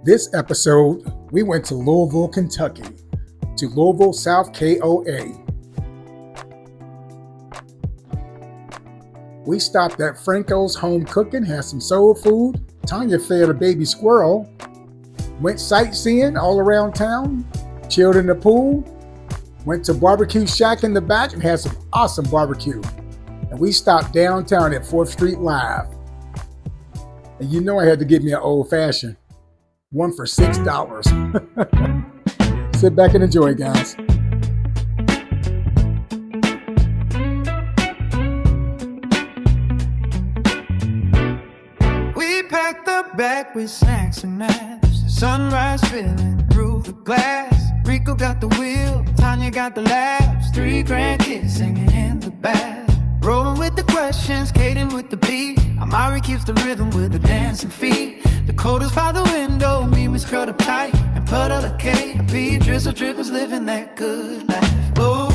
This episode, we went to Louisville, Kentucky, to Louisville South KOA. We stopped at Franco's Home Cooking, had some soul food. Tanya fed a baby squirrel. Went sightseeing all around town, chilled in the pool. Went to Barbecue Shack in the back and had some awesome barbecue. And we stopped downtown at 4th Street Live. And you know I had to get me an old fashioned. One for $6. Sit back and enjoy, guys. We packed the bag with snacks and naps. The sunrise filling through the glass. Rico got the wheel, Tanya got the laughs. 3 grandkids singing in the back. Rolling with the questions, Kaden with the beat. Amari keeps the rhythm with the dancing feet. Dakota's by the window, Mimi's curled up tight and put out a K.B. Drizzle Drippers living that good life. Oh,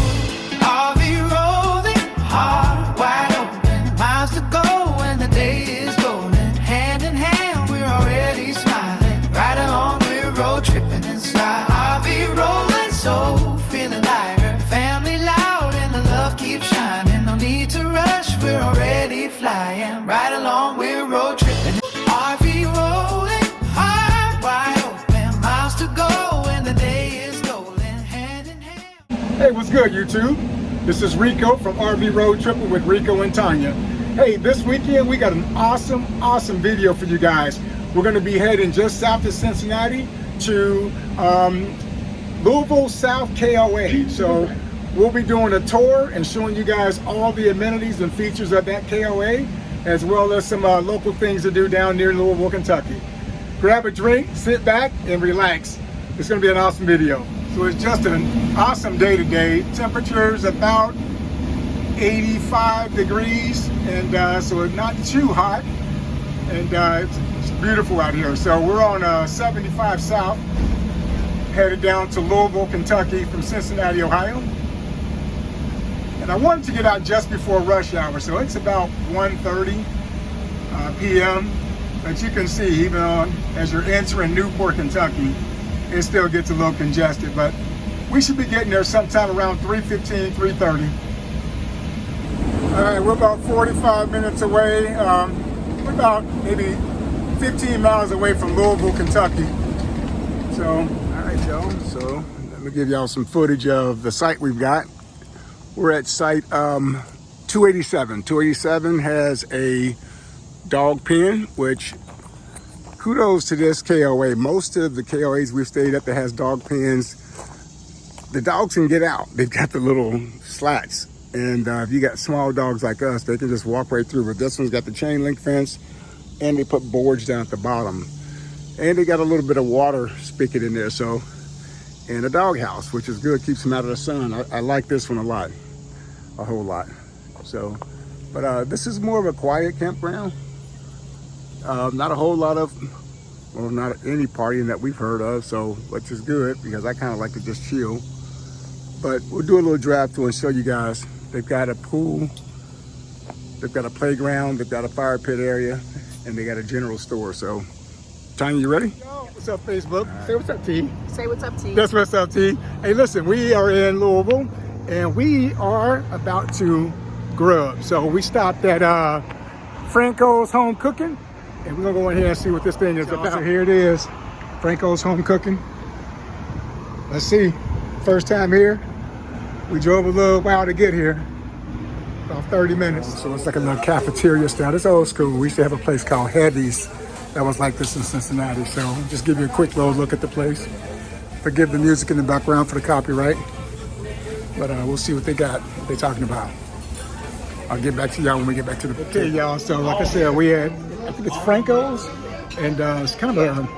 RV rolling, heart wide open, miles to go and the day is golden. Hand in hand, we're already smiling. Right along, we're road tripping inside. RV rolling, so feeling lighter. Family loud and the love keeps shining. No need to rush, we're already flying. Right along, we're road tripping. RV rolling, heart wide open, miles to go and the day is golden. Hand in hand. Hey, what's good, YouTube? This is Rico from RV Road Tripping with Rico and Tanya. Hey, this weekend we got an awesome video for you guys. We're going to be heading just south of Cincinnati to Louisville South KOA. So we'll be doing a tour and showing you guys all the amenities and features of that KOA, as well as some local things to do down near Louisville, Kentucky. Grab a drink, sit back, and relax. It's going to be an awesome video. So it's just an awesome day today. Temperatures about 85 degrees, and so it's not too hot, and it's beautiful out here. So we're on 75 South, headed down to Louisville, Kentucky from Cincinnati, Ohio. And I wanted to get out just before rush hour, so it's about 1:30 p.m. But you can see, even as you're entering Newport, Kentucky, it still gets a little congested. But we should be getting there sometime around 3:15, 3:30. All right, we're about 45 minutes away. We're about maybe 15 miles away from Louisville, Kentucky. So, all right, y'all. So let me give y'all some footage of the site we've got. We're at site 287. 287 has a dog pen, which kudos to this KOA. Most of the KOAs we've stayed at that has dog pens, the dogs can get out. They've got the little slats. And if you got small dogs like us, they can just walk right through. But this one's got the chain link fence, and they put boards down at the bottom. And they got a little bit of water spigot in there, so, and a dog house, which is good, keeps them out of the sun. I like this one a whole lot. So, but this is more of a quiet campground. Not a whole lot of, well, not any partying that we've heard of, so, which is good, because I kind of like to just chill. But we'll do a little drive through and show you guys. They've got a pool, they've got a playground, they've got a fire pit area, and they got a general store. So, Tanya, you ready? Yo, what's up, Facebook? Right. Say what's up, T. Say what's up, T. That's what's up, T. Hey, listen, we are in Louisville, and we are about to grub. So we stopped at Franco's Home Cooking, and we're gonna go in here and see what this thing is about. So here it is, Franco's Home Cooking. Let's see, first time here. We drove a little while to get here, about 30 minutes. So it's like a little cafeteria style. It's old school. We used to have a place called Heavy's that was like this in Cincinnati. So just give you a quick little look at the place. Forgive the music in the background for the copyright, but we'll see what they got, what they're talking about. I'll get back to y'all when we get back to the... Okay, y'all, so like I said, we had, I think it's Franco's, and it's kind of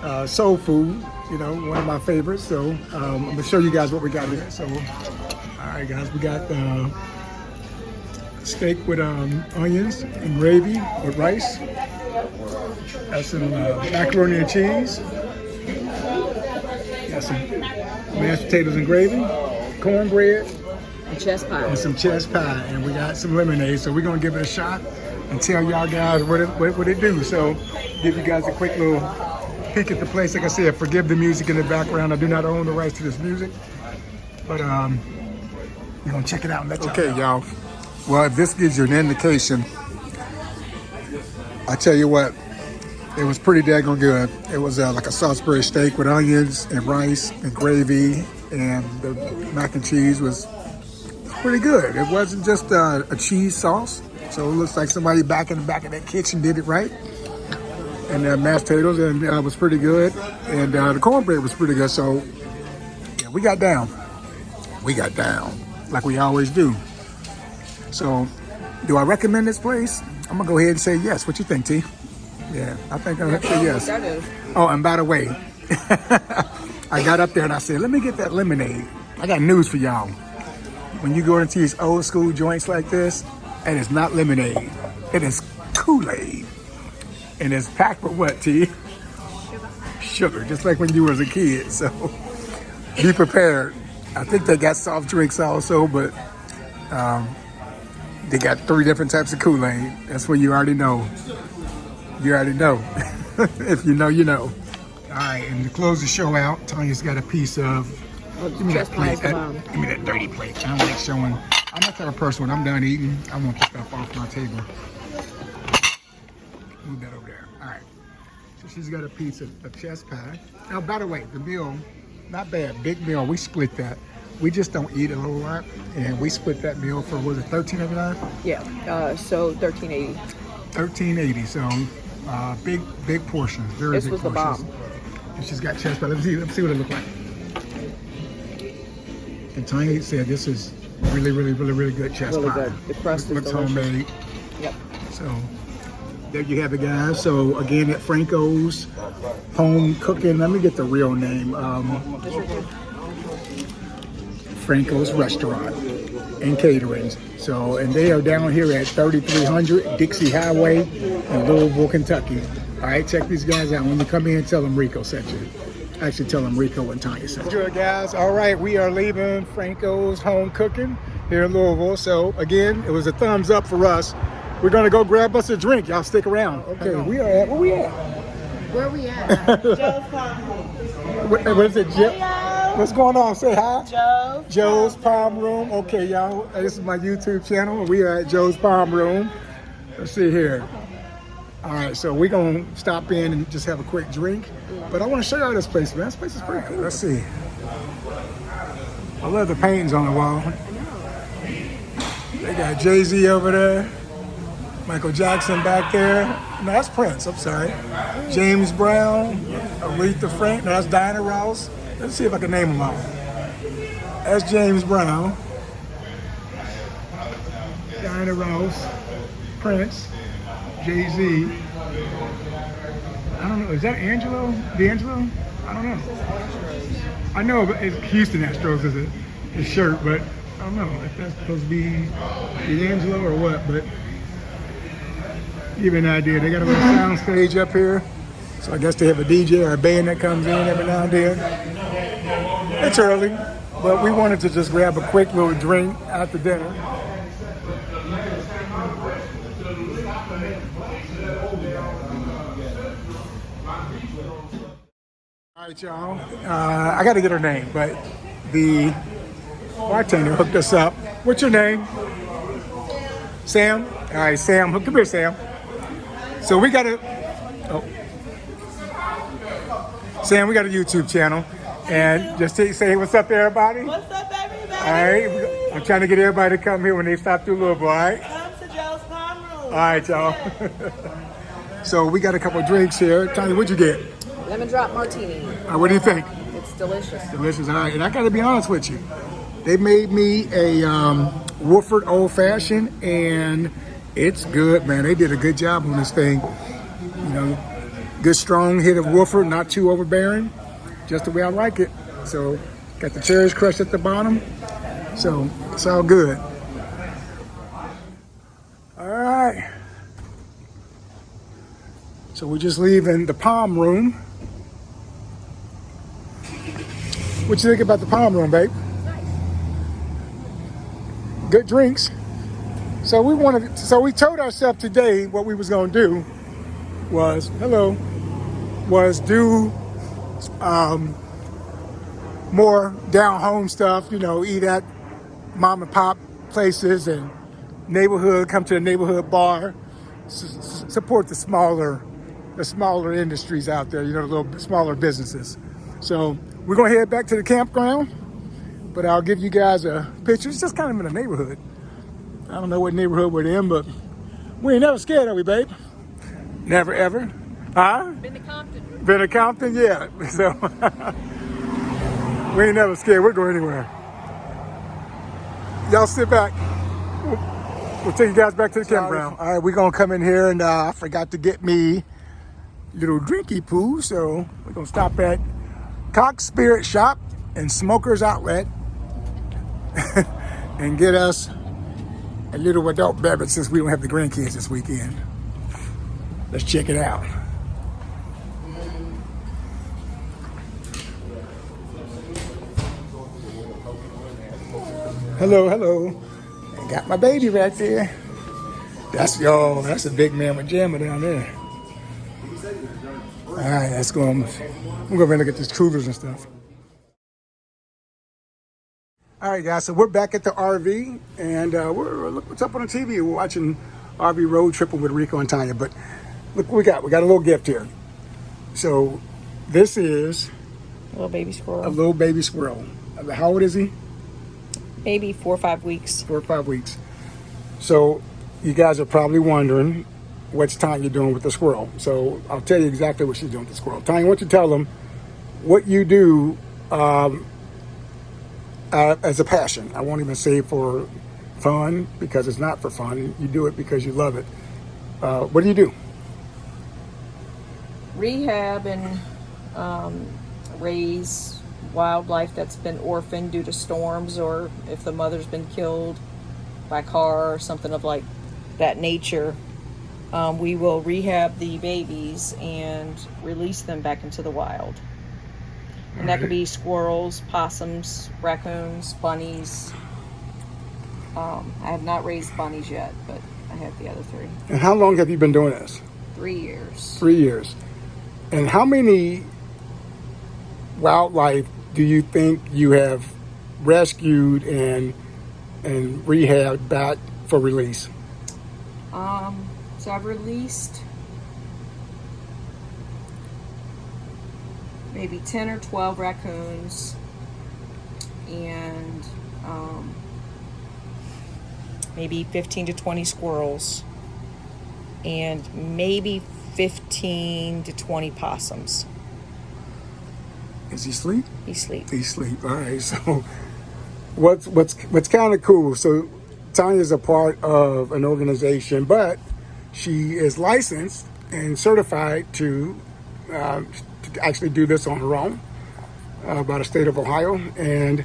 a soul food, you know, one of my favorites. So I'm gonna show you guys what we got here. So, all right, guys, we got steak with onions and gravy with rice. Got some macaroni and cheese. Got some mashed potatoes and gravy, cornbread, And chest pie. and some chest pie, and we got some lemonade. So we're gonna give it a shot and tell y'all guys what it do. So give you guys a quick little peek at the place. Like I said, forgive the music in the background. I do not own the rights to this music, but we're gonna check it out and let y'all know. Okay, y'all. Well, if this gives you an indication, I tell you what, it was pretty daggone good. It was like a Salisbury steak with onions and rice and gravy, and the mac and cheese was pretty good. It wasn't just a cheese sauce, so it looks like somebody back in the back of that kitchen did it right. And mashed potatoes and was pretty good, and the cornbread was pretty good. So yeah, we got down like we always do. So do I recommend this place? I'm gonna go ahead and say yes. What you think, T? Yeah, I think I'll say yes. Oh, and by the way, I got up there and I said, let me get that lemonade. I got news for y'all. When you go into these old school joints like this, it is not lemonade. It is Kool-Aid. And it's packed with what, T? Sugar, just like when you was a kid. So be prepared. I think they got soft drinks also, but they got 3 different types of Kool-Aid. That's what you already know. You already know. If you know, you know. All right, and to close the show out, Tanya's got a piece of, give me that plate. Give me that dirty plate. I don't like showing. I'm that type of person, when I'm done eating, I want the stuff off my table. Move that over there. All right. So she's got a piece of chest pie. Now, by the way, the meal, not bad. Big meal. We split that. We just don't eat a whole lot, and we split that meal for, was it $13.99? Yeah. So $13.80. $13.80. So big portions. Very big portions. This was the bomb. And she's got chest pie. Let's see what it looks like. And Tanya said this is really good chest pie. Really good. The crust looks is delicious. Homemade. Yep. So there you have it, guys. So again, at Franco's Home Cooking. Let me get the real name. Franco's Restaurant and Catering. So, and they are down here at 3300 Dixie Highway in Louisville, Kentucky. All right, check these guys out. When you come in, tell them Rico sent you. Actually, tell them Rico and Tanya sent you. Guys, all right, we are leaving Franco's Home Cooking here in Louisville. So again, it was a thumbs up for us. We're gonna go grab us a drink. Y'all stick around. Okay, we are at, where we at? Where we at? Joe's Palm Room. What is it, Joe? What's going on? Say hi. Joe's Palm Room. Okay, y'all. This is my YouTube channel. We are at Joe's Palm Room. Let's see here. All right, so we're gonna stop in and just have a quick drink. But I want to show y'all this place, man. This place is pretty cool. Let's see. I love the paintings on the wall. They got Jay-Z over there. Michael Jackson back there. No, that's Prince, I'm sorry. James Brown, Aretha Franklin. No, that's Diana Ross. Let's see if I can name them all. That's James Brown. Diana Ross. Prince. Jay-Z. I don't know, is that Angelo? D'Angelo? I don't know. I know it's Houston Astros is his shirt, but I don't know if that's supposed to be D'Angelo or what, but give you an idea. They got a little sound stage up here. So I guess they have a DJ or a band that comes in every now and then. It's early, but we wanted to just grab a quick little drink after dinner. All right, y'all. I got to get her name, but the bartender hooked us up. What's your name? Sam? All right, Sam. Come here, Sam. So we got a... Oh. Sam, we got a YouTube channel. And just say what's up to everybody. What's up, everybody? All right. I'm trying to get everybody to come here when they stop through Louisville, all right? Come to Joe's Palm Room. All right, y'all. So we got a couple of drinks here. Tanya, what'd you get? Lemon drop martini. What do you think? It's delicious. Delicious. All right. And I got to be honest with you. They made me a Woodford Old Fashioned, and it's good, man. They did a good job on this thing. You know, good strong hit of Woodford, not too overbearing, just the way I like it. So got the cherries crushed at the bottom. So it's all good. All right. So we're just leaving the Palm Room. What you think about the Palm Room, babe? Good drinks. So we told ourselves today what we was gonna do was, hello. was do more down home stuff, you know, eat at mom and pop places and neighborhood, come to the neighborhood bar, support the smaller industries out there, you know, the little smaller businesses. So we're gonna head back to the campground, but I'll give you guys a picture. It's just kind of in the neighborhood. I don't know what neighborhood we're in, but we ain't never scared, are we, babe? Never ever. Huh? Been to Compton. Been to Compton? Yeah. So we ain't never scared. We'll go anywhere. Y'all sit back. We'll take you guys back to the campground. All right, we're gonna come in here, and I forgot to get me little drinky poo, so we're gonna stop at Cox Spirit Shop and Smokers Outlet and get us a little adult beverage since we don't have the grandkids this weekend. Let's check it out. Hello, hello. I got my baby right there. That's a big man with jammer down there. All right, let's go. I'm gonna go look at these coolers and stuff. All right, guys, so we're back at the RV, and look what's up on the TV. We're watching RV Road Tripping with Rico and Tanya, but look what we got. We got a little gift here. So this is Little baby squirrel. a little baby squirrel. How old is he? Maybe 4 or 5 weeks. 4 or 5 weeks. So you guys are probably wondering what's Tanya doing with the squirrel. So I'll tell you exactly what she's doing with the squirrel. Tanya, why don't you tell them what you do as a passion? I won't even say for fun, because it's not for fun. You do it because you love it. What do you do? Rehab and raise wildlife that's been orphaned due to storms, or if the mother's been killed by car or something of like that nature. We will rehab the babies and release them back into the wild. And that could be squirrels, possums, raccoons, bunnies. I have not raised bunnies yet, but I have the other 3. And how long have you been doing this? 3 years. 3 years. And how many wildlife do you think you have rescued and rehabbed back for release? So I've released maybe 10 or 12 raccoons and maybe 15 to 20 squirrels and maybe 15 to 20 possums. Is he asleep? He sleeps. He sleep. All right. So what's kind of cool. So Tanya's a part of an organization, but she is licensed and certified to actually do this on her own by the state of Ohio, and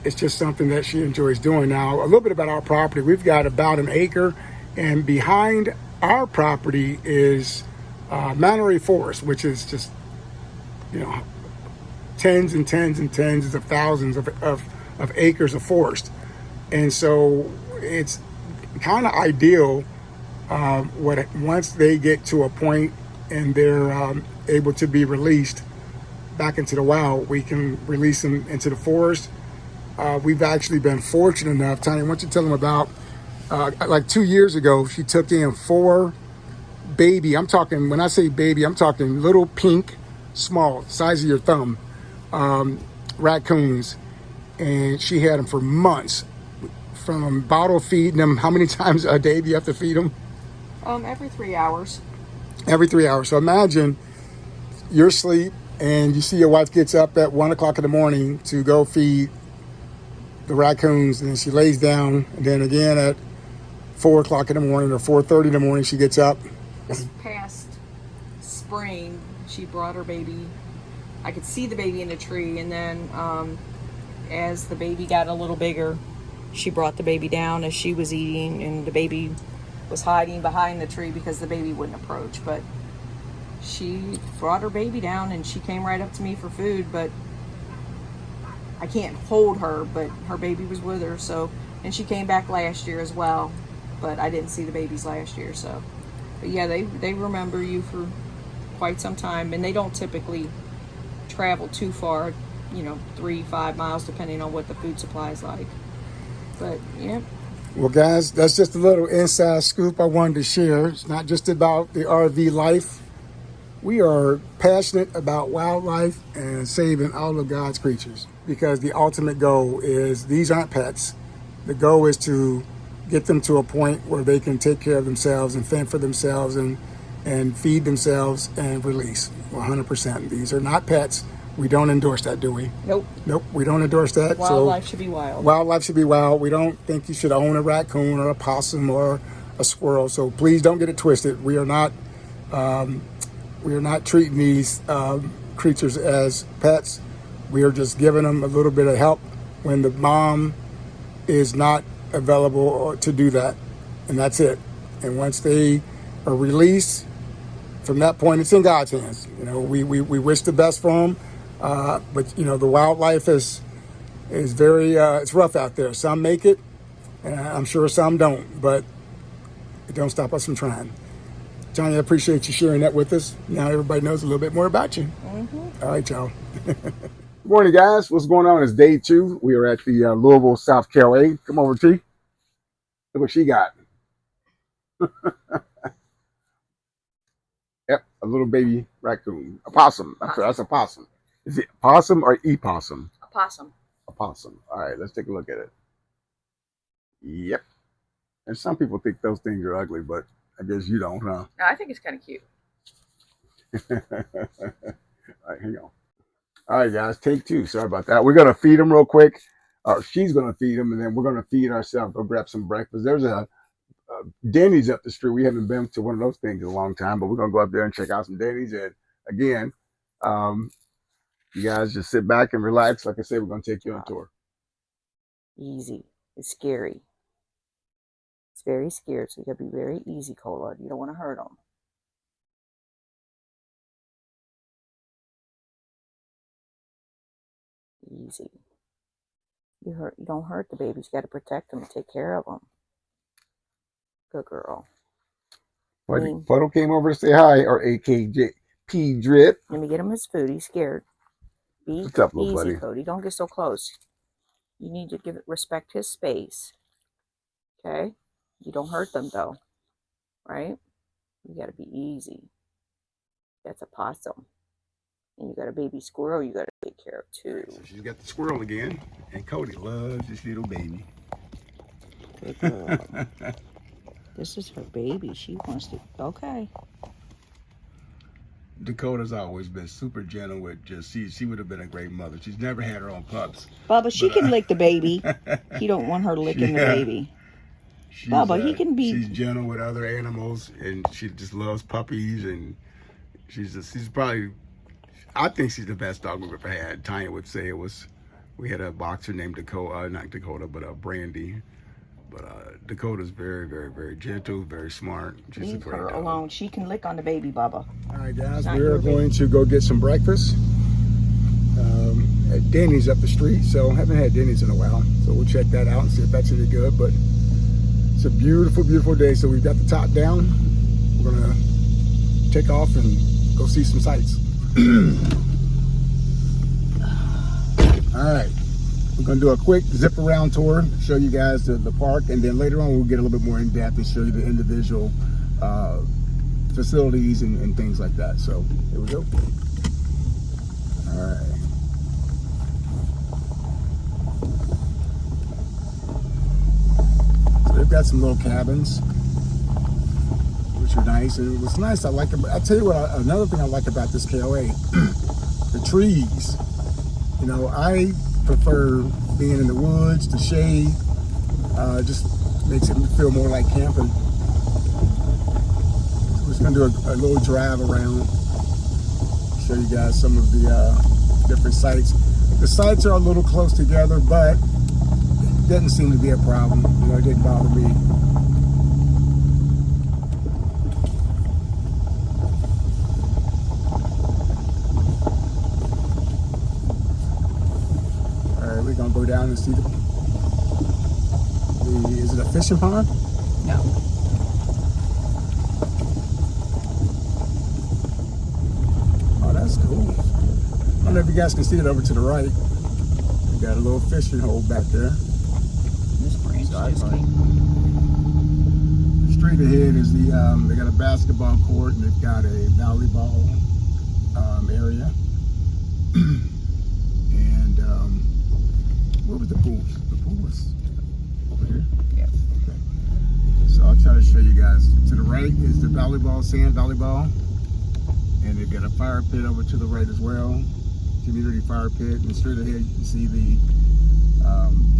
it's just something that she enjoys doing. Now, a little bit about our property. We've got about an acre, and behind our property is Mannery Forest, which is just, you know, tens and tens and tens of thousands of acres of forest. And so it's kind of ideal once they get to a point and they're able to be released back into the wild, we can release them into the forest. We've actually been fortunate enough. Tanya, why don't you tell them about, like 2 years ago, she took in 4 baby, I'm talking, when I say baby, I'm talking little pink, small, size of your thumb, raccoons. And she had them for months, from bottle feeding them. How many times a day do you have to feed them? Every 3 hours. Every 3 hours. So imagine you're asleep and you see your wife gets up at 1 o'clock in the morning to go feed the raccoons, and then she lays down, and then again at 4 o'clock in the morning or 4:30 in the morning she gets up. This past spring, she brought her baby. I could see the baby in the tree, and then as the baby got a little bigger, she brought the baby down as she was eating, and the baby was hiding behind the tree because the baby wouldn't approach. But she brought her baby down, and she came right up to me for food, but I can't hold her, but her baby was with her. So, and she came back last year as well, but I didn't see the babies last year. So, but yeah, they remember you quite some time, and they don't typically travel too far, 3-5 miles, depending on what the food supply is like. But yeah. Well, guys, that's just a little inside scoop I wanted to share. It's not just about the RV life. We are passionate about wildlife and saving all of God's creatures, because the ultimate goal is these aren't pets. The goal is to get them to a point where they can take care of themselves and fend for themselves and feed themselves and release 100%. These are not pets. We don't endorse that, do we? Nope. Nope, we don't endorse that. Wildlife should be wild. Wildlife should be wild. We don't think you should own a raccoon or a possum or a squirrel. So please don't get it twisted. We are not treating these creatures as pets. We are just giving them a little bit of help when the mom is not available to do that, and that's it. And once they are released, from that point, it's in God's hands. We wish the best for them, but the wildlife is very it's rough out there. Some make it, and I'm sure some don't, but it don't stop us from trying. Johnny, I appreciate you sharing that with us. Now everybody knows a little bit more about you. Mm-hmm. All right, y'all. Good morning, guys. What's going on? It's day 2. We are at the Louisville South KOA. Come over, T. Look what she got. Yep, a little baby raccoon. A possum. That's a possum. Is it possum or opossum? A possum. A possum. All right, let's take a look at it. Yep. And some people think those things are ugly, but I guess you don't, huh? No, I think it's kind of cute. All right, hang on. All right, guys, take 2. Sorry about that. We're going to feed them real quick. She's going to feed them, and then we're going to feed ourselves. Go grab some breakfast. There's a Denny's up the street. We haven't been to one of those things in a long time, but we're going to go up there and check out some Denny's. And again, you guys just sit back and relax. Like I said, we're going to take you on a tour. Easy. It's scary. It's very scared, so you got to be very easy, Cola. You don't want to hurt them. Easy. You don't hurt the babies. You got to protect them and take care of them. Good girl. Puddle came over to say hi, or AKP Drip. Let me get him his food. He's scared. Be What's up, little easy, buddy? Cody. Don't get so close. You need to respect his space. Okay? You don't hurt them, though. Right? You got to be easy. That's a possum. And you got a baby squirrel you got to take care of, too. So she's got the squirrel again, and Cody loves this little baby. Good girl. This is her baby. She wants to... Okay. Dakota's always been super gentle with she would have been a great mother. She's never had her own pups. Bubba, she can lick the baby. He don't want her licking the baby. Bubba, he can be... She's gentle with other animals, and she just loves puppies, and she's probably... I think she's the best dog we've ever had. Tanya would say we had a boxer named Dakota, not Dakota, but Brandy. But Dakota's very, very, very gentle, very smart. She's Leave a great her dog. alone. She can lick on the baby, Bubba. All right, guys, we're going to go get some breakfast at Denny's up the street. So I haven't had Denny's in a while. So we'll check that out and see if that's any good. But it's a beautiful, beautiful day. So we've got the top down. We're going to take off and go see some sights. All right. We're going to do a quick zip around tour, show you guys the park, and then later on we'll get a little bit more in depth and show you the individual facilities and things like that. So here we go. All right. So they've got some little cabins, which are nice. And what's nice, I tell you what, another thing I like about this KOA, the trees. I prefer being in the woods, the shade, just makes it feel more like camping. So we're just gonna do a little drive around, show you guys some of the different sites. The sites are a little close together, but it doesn't seem to be a problem. It didn't bother me. We're gonna go down and see is it a fishing pond? No. if you guys can see it over to the right. We got a little fishing hole back there. This branch just came. Straight ahead is the, they got a basketball court and they've got a volleyball area. And where was the pool? The pool was over here? Yeah. Okay. So I'll try to show you guys. To the right is the volleyball, sand volleyball. And they've got a fire pit over to the right as well. Community fire pit. And straight ahead you can see the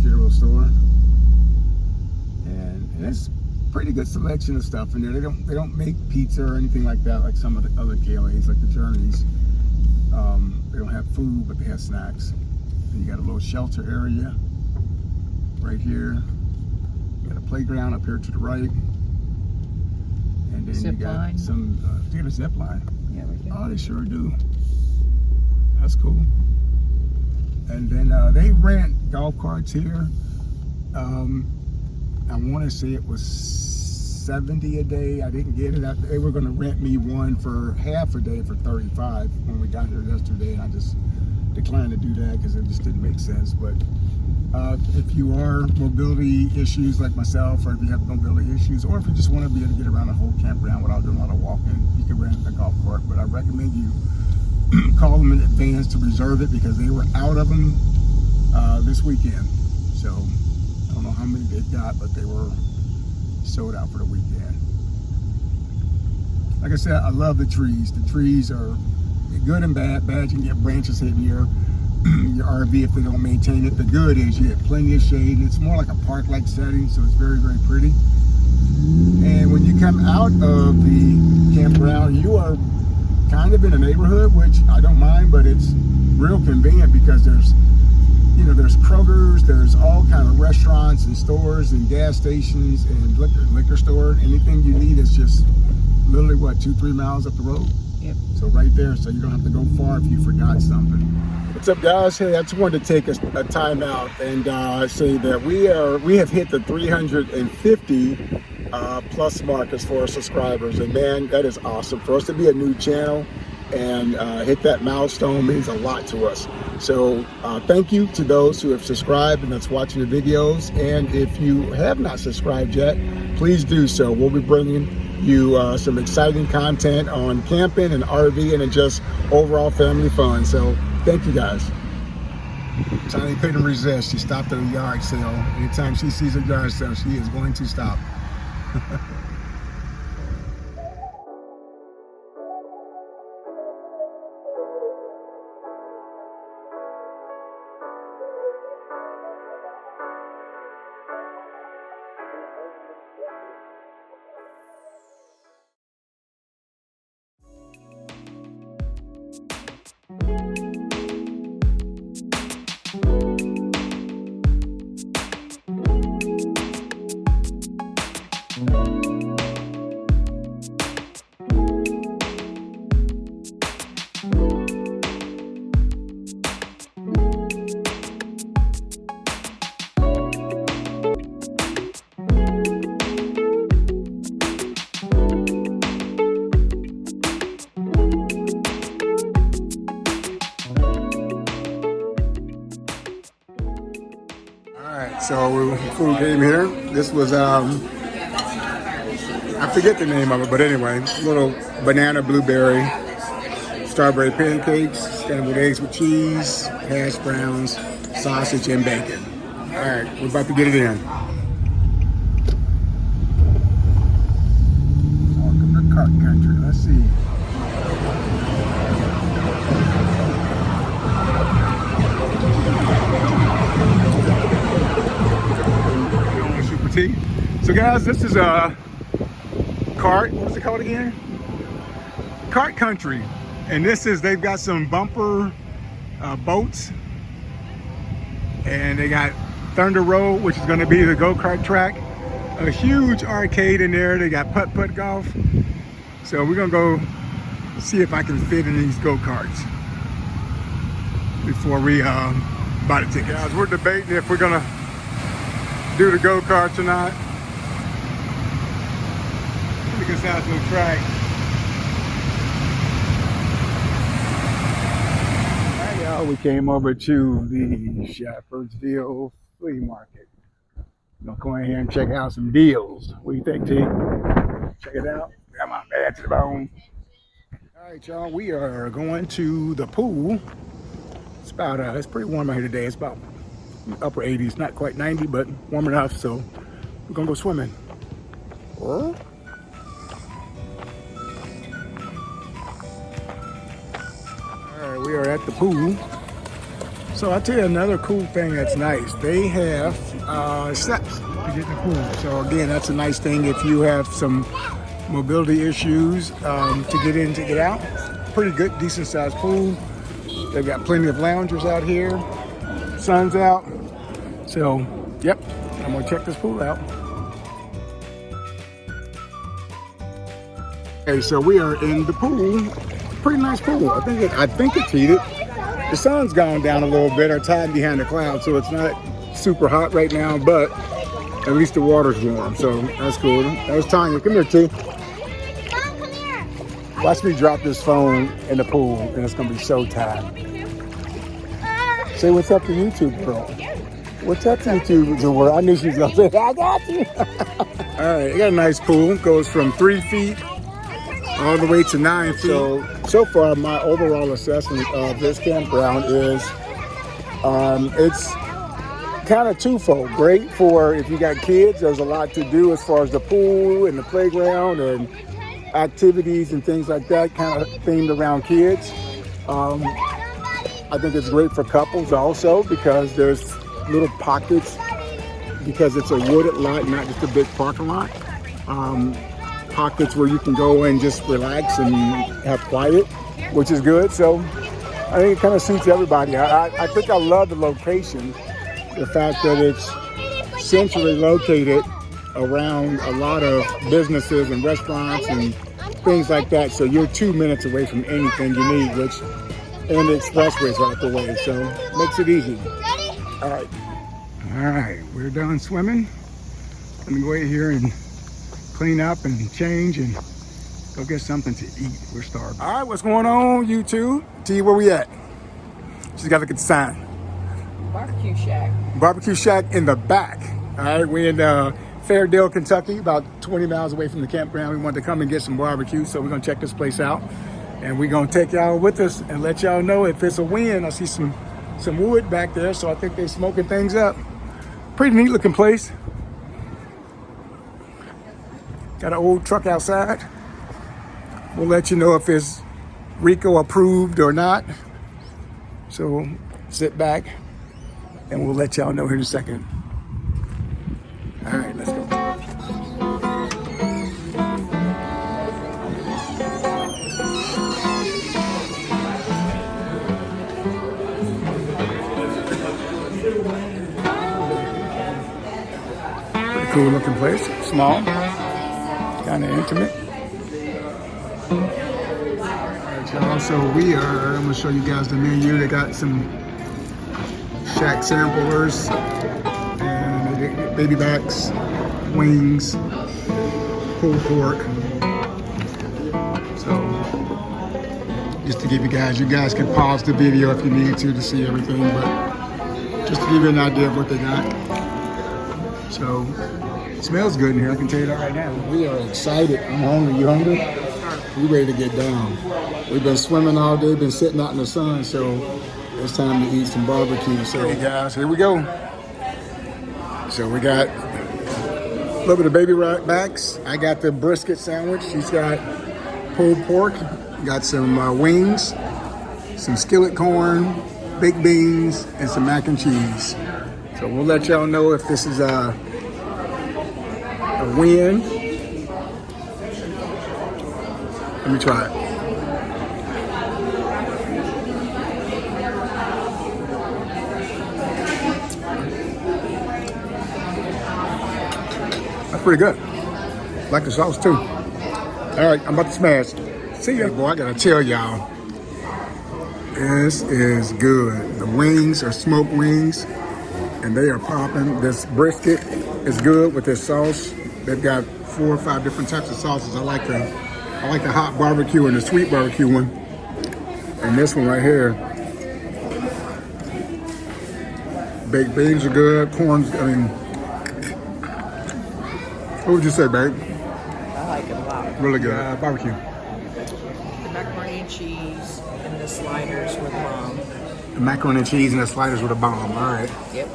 general store. And it's pretty good selection of stuff in there. They don't make pizza or anything like that like some of the other KOAs, like the Journeys. They don't have food, but they have snacks. And you got a little shelter area right here. You got a playground up here to the right. And then Zip you got line. some, you got a zip line. Yeah, right there. Oh, they sure do. That's cool. And then they rent golf carts here. I want to say it was $70 a day. I didn't get it. They were going to rent me one for half a day for $35 when we got here yesterday, and I just declined to do that because it just didn't make sense. But if you are mobility issues like myself, or if you have mobility issues, or if you just want to be able to get around the whole campground without doing a lot of walking, you can rent a golf cart. But I recommend you call them in advance to reserve it because they were out of them this weekend. So I don't know how many they've got, but they were sold out for the weekend. Like I said, I love the trees. The trees are good and bad. Bad, you can get branches hitting your RV if they don't maintain it. The good is you get plenty of shade. It's more like a park-like setting, so it's very, very pretty. And when you come out of the campground, you are kind of in a neighborhood, which I don't mind, but it's real convenient because there's Kroger's, there's all kind of restaurants and stores and gas stations and liquor store. Anything you need is just literally what, 2-3 miles up the road. Yep. So right there, so you don't have to go far if you forgot something. What's up, guys? Hey, I just wanted to take a time out and say that we have hit the 350 plus mark as far as subscribers, and man, that is awesome. For us to be a new channel and hit that milestone means a lot to us. So thank you to those who have subscribed and that's watching the videos. And if you have not subscribed yet, please do so. We'll be bringing you some exciting content on camping and RVing and just overall family fun. So thank you, guys. Tiny couldn't resist. She stopped at a yard sale. Anytime she sees a yard sale, she is going to stop. So food came here. This was, I forget the name of it, but anyway, little banana, blueberry, strawberry pancakes, scrambled eggs with cheese, hash browns, sausage, and bacon. All right, we're about to get it in. Welcome to Cart Country. Let's see. So guys, this is a cart, what's it called again? Cart Country. And they've got some bumper boats. And they got Thunder Road, which is gonna be the go-kart track. A huge arcade in there. They got putt-putt golf. So we're gonna go see if I can fit in these go-karts before we buy the tickets. Guys, we're debating if we're gonna do the go-karts or not. Because that's no track. I Y'all, we came over to the Shepherdsville Flea Market. We're gonna go in here and check out some deals. What do you think, T? Check it out. Got my bad to the bone. All right, y'all, we are going to the pool. It's about, it's pretty warm out here today. It's about upper 80s, not quite 90, but warm enough, so we're gonna go swimming. All right, we are at the pool. So I'll tell you another cool thing that's nice. They have steps to get in the pool. So again, that's a nice thing if you have some mobility issues to get in, to get out. Pretty good, decent sized pool. They've got plenty of loungers out here. Sun's out. So, yep, I'm gonna check this pool out. Okay, so we are in the pool. Pretty nice pool. I think it's heated. The sun's gone down a little bit, or tied behind the clouds, so it's not super hot right now, but at least the water's warm, so that's cool. That was Tanya. Come here, T. Mom, come here. Watch me drop this phone in the pool, and it's gonna be showtime. Say what's up to YouTube, bro. What's up to YouTube? I knew she was gonna say, I got you. All right, I got a nice pool. It goes from 3 feet all the way to 9 feet. So far, my overall assessment of this campground is it's kind of twofold. Great for if you got kids. There's a lot to do as far as the pool and the playground and activities and things like that, kind of themed around kids. I think it's great for couples also because there's little pockets, because it's a wooded lot, not just a big parking lot. Pockets where you can go and just relax and have quiet, which is good. So I think it kind of suits everybody. I think I love the location, the fact that it's centrally located around a lot of businesses and restaurants and things like that. So you're 2 minutes away from anything you need, and the expressway's right the way, so makes it easy. All right, we're done swimming. Let me go in here and clean up and change and go get something to eat. We're starving. All right, what's going on, YouTube? T, where we at? Just gotta look at the sign. Barbecue shack. Barbecue shack in the back. All right, we're in Fairdale, Kentucky, about 20 miles away from the campground. We wanted to come and get some barbecue, so we're gonna check this place out. And we're gonna take y'all with us and let y'all know if it's a win. I see some wood back there, so I think they're smoking things up. Pretty neat looking place. Got an old truck outside. We'll let you know if it's Rico approved or not. So sit back and we'll let y'all know here in a second. All right, let's go. Pretty cool looking place, small. Kind of intimate. All right, y'all. So I'm gonna show you guys the menu. They got some shack samplers and baby backs, wings, pulled pork. So just to give you guys can pause the video if you need to see everything, but just to give you an idea of what they got. So it smells good in here, I can tell you that right now. We are excited. I'm hungry. You hungry? We ready to get down. We've been swimming all day, been sitting out in the sun, so it's time to eat some barbecue. So hey guys, here we go. So we got a little bit of baby backs. I got the brisket sandwich. She's got pulled pork. Got some wings, some skillet corn, baked beans, and some mac and cheese. So we'll let y'all know if this is a win. Let me try it. That's pretty good. Like the sauce too. All right, I'm about to smash. See ya. Boy, I gotta tell y'all, this is good. The wings are smoked wings, and they are popping. This brisket is good with this sauce. They've got 4 or 5 different types of sauces. I like the hot barbecue and the sweet barbecue one. And this one right here Baked beans are good. Corn's, I mean, what would you say, babe? I like it a lot. Really good. Barbecue. The macaroni and cheese and the sliders were the bomb. The macaroni and cheese and the sliders were the bomb. All right. Yep.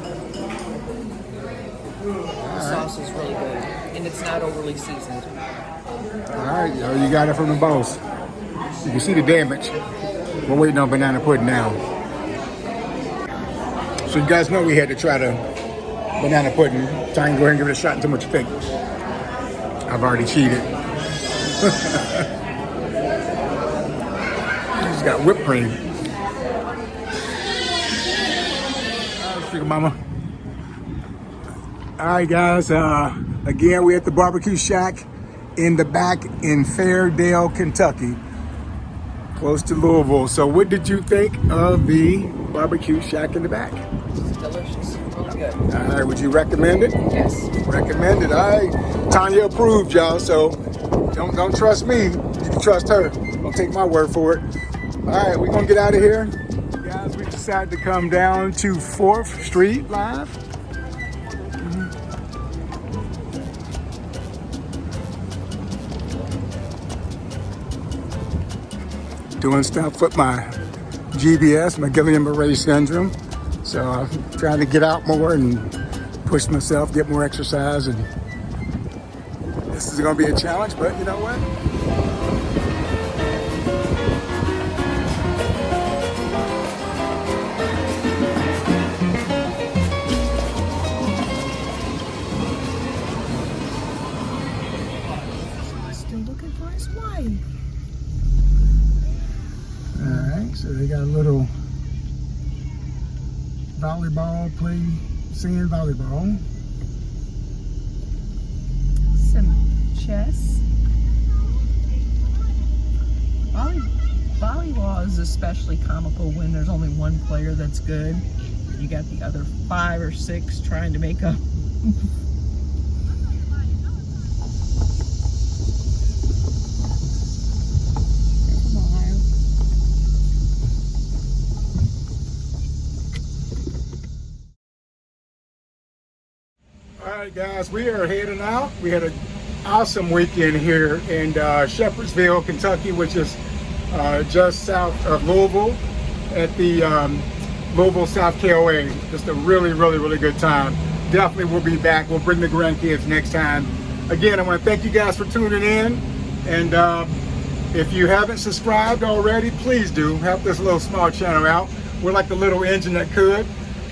The sauce is really good, and it's not overly seasoned. All right, yo, you got it from the boss. You can see the damage. We're waiting on banana pudding now. So you guys know we had to try the banana pudding. Try and go ahead and give it a shot and tell me what you think. I've already cheated. It's got whipped cream. All right, Sugar Mama. All right, guys. Again, we're at the barbecue shack in the back in Fairdale, Kentucky, close to Louisville. So what did you think of the barbecue shack in the back? It's delicious. Really good. All right, would you recommend it? Yes. Recommend it. All right. Tanya approved, y'all, so don't trust me. You can trust her. Don't take my word for it. All right, we're going to get out of here. Guys, we decided to come down to 4th Street live. Doing stuff with my GBS, my Guillain-Barré syndrome. So I'm trying to get out more and push myself, get more exercise. And this is gonna be a challenge, but you know what? Still looking for his wife. All right, so they got a little volleyball, sand volleyball. Some chess. Volleyball is especially comical when there's only one player that's good. You got the other 5 or 6 trying to make up. All right, guys, we are heading out. We had an awesome weekend here in Shepherdsville, Kentucky, which is just south of Louisville at the Louisville South KOA. Just a really, really, really good time. Definitely we'll be back. We'll bring the grandkids next time. Again, I want to thank you guys for tuning in. And if you haven't subscribed already, please do. Help this little small channel out. We're like the little engine that could.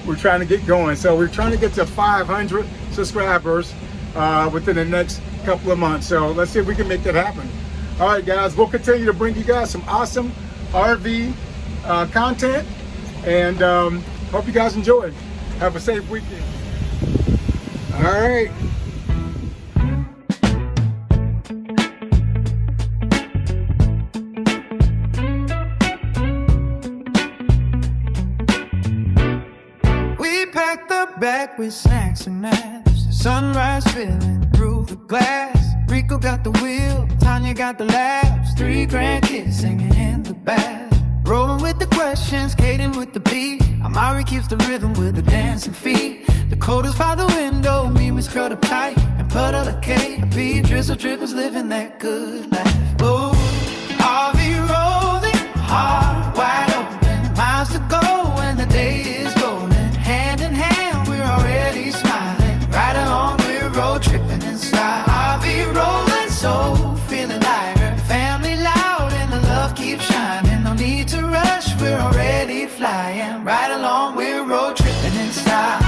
We're trying to get going. So we're trying to get to 500 subscribers within the next couple of months. So let's see if we can make that happen. All right, guys, we'll continue to bring you guys some awesome RV content, and hope you guys enjoy. Have a safe weekend. All right. We packed the bag with snacks and naps. Sunrise filling through the glass. Rico got the wheel, Tanya got the laughs. 3 grandkids singing in the back. Rolling with the questions, Kaden with the beat. Amari keeps the rhythm with the dancing feet. Dakota's by the window, Mimi's curled up tight and put out a KP. Drizzle drippers living that good life. Oh, RV rolling, heart wide open. Miles to go and the day is golden. Hand in hand, we're already smiling. Right along, we're road tripping in style. RV rolling, so feeling lighter. Family loud and the love keeps shining. No need to rush, we're already flying. Right along, we're road tripping in style.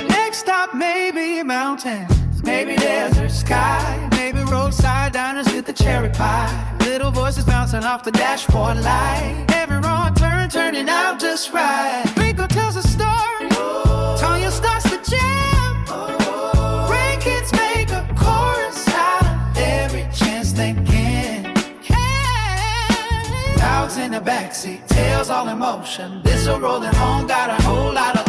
Next stop, maybe mountains, maybe desert sky, maybe roadside diners with the cherry pie. Little voices bouncing off the dashboard light. Every wrong turn, turning out just right. Rico tells a story, Tanya starts the jam. Grandkids make a chorus out of every chance they can. Dogs in the backseat, tails all in motion. This a rolling home, got a whole lot of